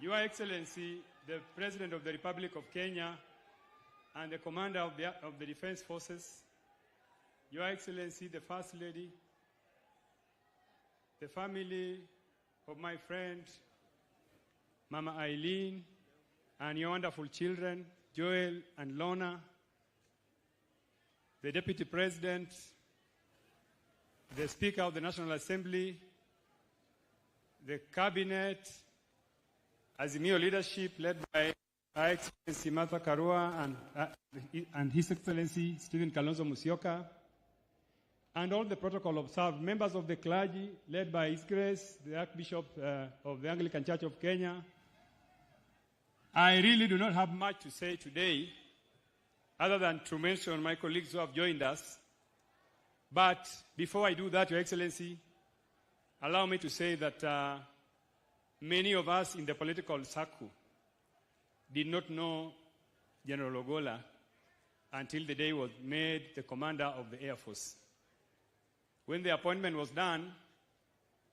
Your Excellency, the President of the Republic of Kenya and the Commander of the Defense Forces, Your Excellency, the First Lady, the family of my friend, Mama Eileen, and your wonderful children, Joel and Lorna, the Deputy President, the Speaker of the National Assembly, the Cabinet, Azimio leadership led by Her Excellency Martha Karua and His Excellency Stephen Kalonzo Musyoka, and all the protocol observed, members of the clergy led by His Grace, the Archbishop of the Anglican Church of Kenya. I really do not have much to say today other than to mention my colleagues who have joined us. But before I do that, Your Excellency, allow me to say that many of us in the political circle did not know General Ogolla until the day he was made the commander of the Air Force. When the appointment was done,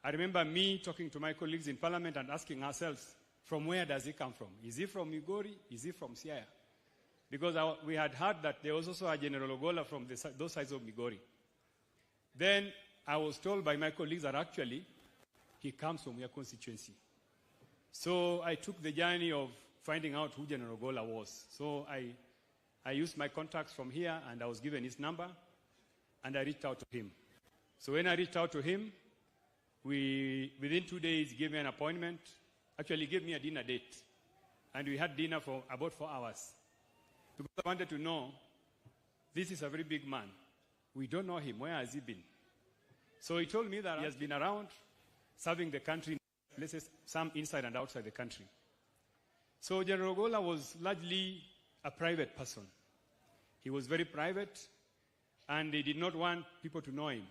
I remember me talking to my colleagues in Parliament and asking ourselves, from where does he come from? Is he from Migori? Is he from Siaya? Because we had heard that there was also a General Ogolla from those sides of Migori. Then I was told by my colleagues that actually he comes from your constituency. So I took the journey of finding out who General Ogolla was. So I used my contacts from here, and I was given his number, and I reached out to him. So when I reached out to him, within 2 days, he gave me an appointment. Actually, he gave me a dinner date. And we had dinner for about 4 hours. Because I wanted to know, this is a very big man. We don't know him. Where has he been? So he told me that he has been around serving the country in places, some inside and outside the country. So General Ogolla was largely a private person. He was very private, and he did not want people to know him.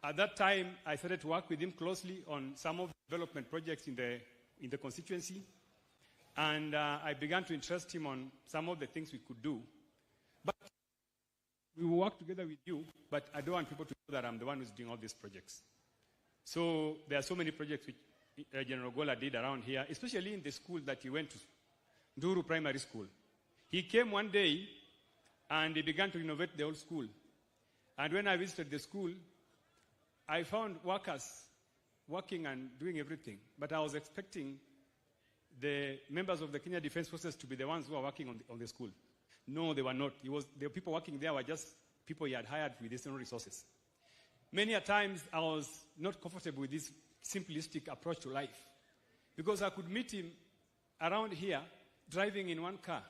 At that time, I started to work with him closely on some of the development projects in the constituency, and I began to interest him on some of the things we could do. But we will work together with you, but I don't want people to know that I'm the one who's doing all these projects. So there are so many projects which General Ogolla did around here, especially in the school that he went to, Nduru Primary School. He came one day, and he began to renovate the old school. And when I visited the school, I found workers working and doing everything, but I was expecting the members of the Kenya Defense Forces to be the ones who are working on the school. No, they were not. The people working there were just people he had hired with his own resources. Many a times I was not comfortable with this simplistic approach to life, because I could meet him around here driving in one car,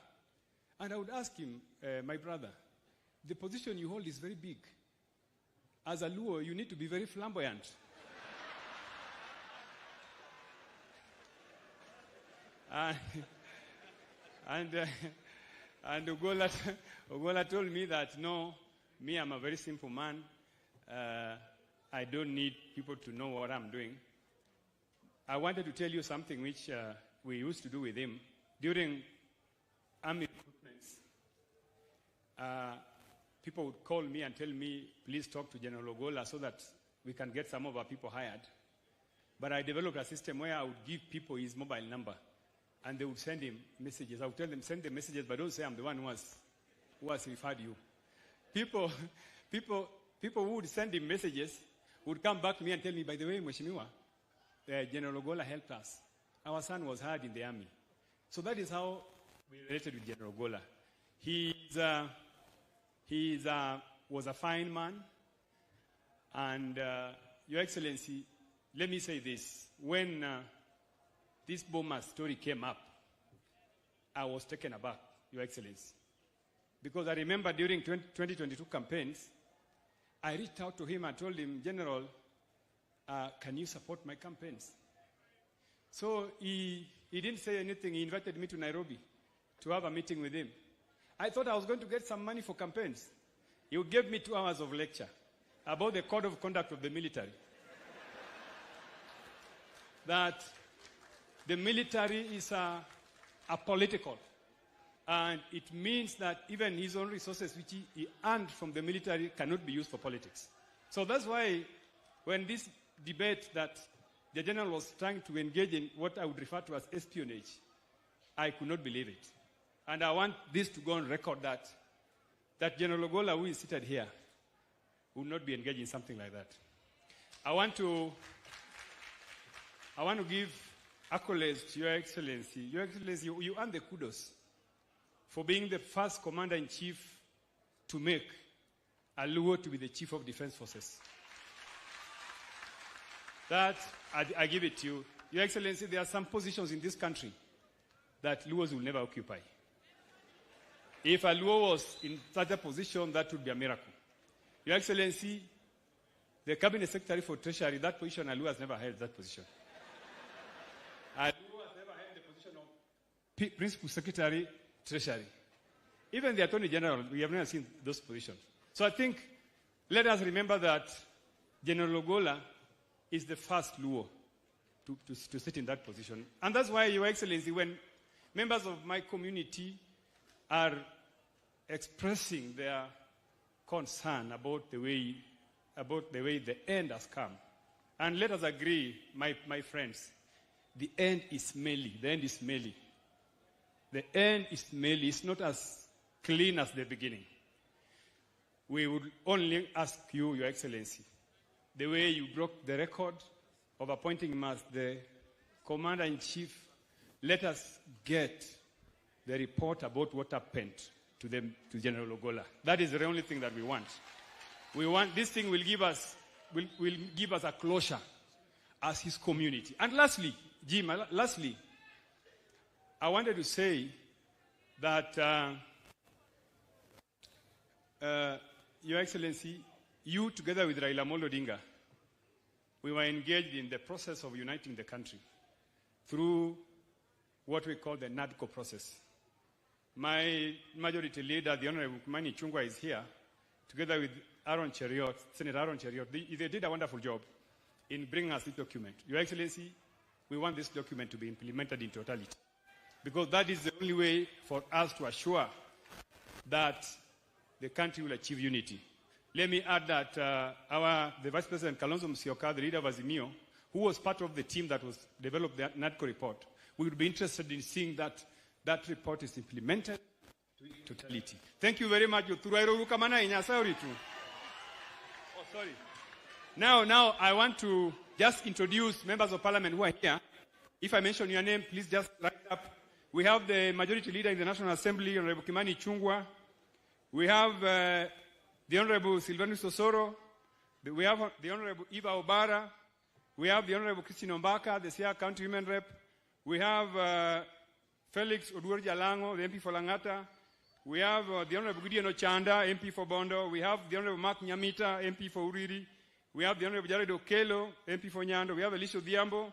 and I would ask him, my brother, the position you hold is very big. As a Luo, you need to be very flamboyant. And Ogolla told me that, no, me, I'm a very simple man. I don't need people to know what I'm doing. I wanted to tell you something which we used to do with him. During army recruitments, people would call me and tell me, please talk to General Ogolla so that we can get some of our people hired. But I developed a system where I would give people his mobile number, and they would send him messages. I would tell them, send the messages, but don't say I'm the one who has referred you. People who would send him messages would come back to me and tell me, by the way, Mheshimiwa, General Ogolla helped us. Our son was hired in the army. So that is how we related with General Ogolla. He was a fine man, and Your Excellency, let me say this. When this bomber story came up, I was taken aback, Your Excellency. Because I remember during 2022 campaigns, I reached out to him and told him, General, can you support my campaigns? So he didn't say anything. He invited me to Nairobi to have a meeting with him. I thought I was going to get some money for campaigns. He gave me 2 hours of lecture about the code of conduct of the military. That the military is apolitical. And it means that even his own resources, which he earned from the military, cannot be used for politics. So that's why when this debate that the general was trying to engage in what I would refer to as espionage. I could not believe it. And I want this to go on record that General Ogolla, who is seated here, would not be engaged in something like that. I want to give accolades to Your Excellency. Your Excellency, you earn the kudos for being the first commander-in-chief to make a Luo to be the chief of defense forces. That, I give it to you. Your Excellency, there are some positions in this country that Luos will never occupy. If a Luo was in such a position, that would be a miracle. Your Excellency, the Cabinet Secretary for Treasury, that position, a Luo has never held that position. A Luo has never held the position of Principal Secretary, Treasury. Even the Attorney General, we have never seen those positions. So I think, let us remember that General Ogolla is the first Luo to sit in that position. And that's why, Your Excellency, when members of my community are expressing their concern about the way the end has come, and let us agree, my friends, the end is smelly. The end is smelly. The end is smelly. It's not as clean as the beginning. We would only ask you, Your Excellency, the way you broke the record of appointing him as the Commander-in-Chief, let us get the report about what happened to General Ogolla. That is the only thing that we want. We want this thing will give us a closure as his community. And lastly, Jim, I wanted to say that Your Excellency, you together with Raila Amolo Odinga, we were engaged in the process of uniting the country through what we call the NADCO process. My majority leader, the Honorable MATIANG'I, is here, together with Senator Aaron Cheriot. They did a wonderful job in bringing us this document. Your Excellency, we want this document to be implemented in totality, because that is the only way for us to assure that the country will achieve unity. Let me add that the Vice President Kalonzo Musyoka, the leader of Azimio, who was part of the team that was developed the NADCO report, we would be interested in seeing that report is implemented to totality. Thank you very much. Oh, sorry. Now I want to just introduce members of parliament who are here. If I mention your name, please just write up. We have the majority leader in the National Assembly, Honorable Kimani Ichung'wah. We have the Honorable Silvanus Osoro. We have the Honorable Eva Obara. We have the Honorable Christine Ombaka, the Siaya County Women Rep. We have Felix Oduor Jalango, the MP for Langata. We have the Honorable Gideon Ochanda, MP for Bondo. We have the Honorable Mark Nyamita, MP for Uriri. We have the Honorable Jared Okello, MP for Nyando. We have Elisha Odhiambo.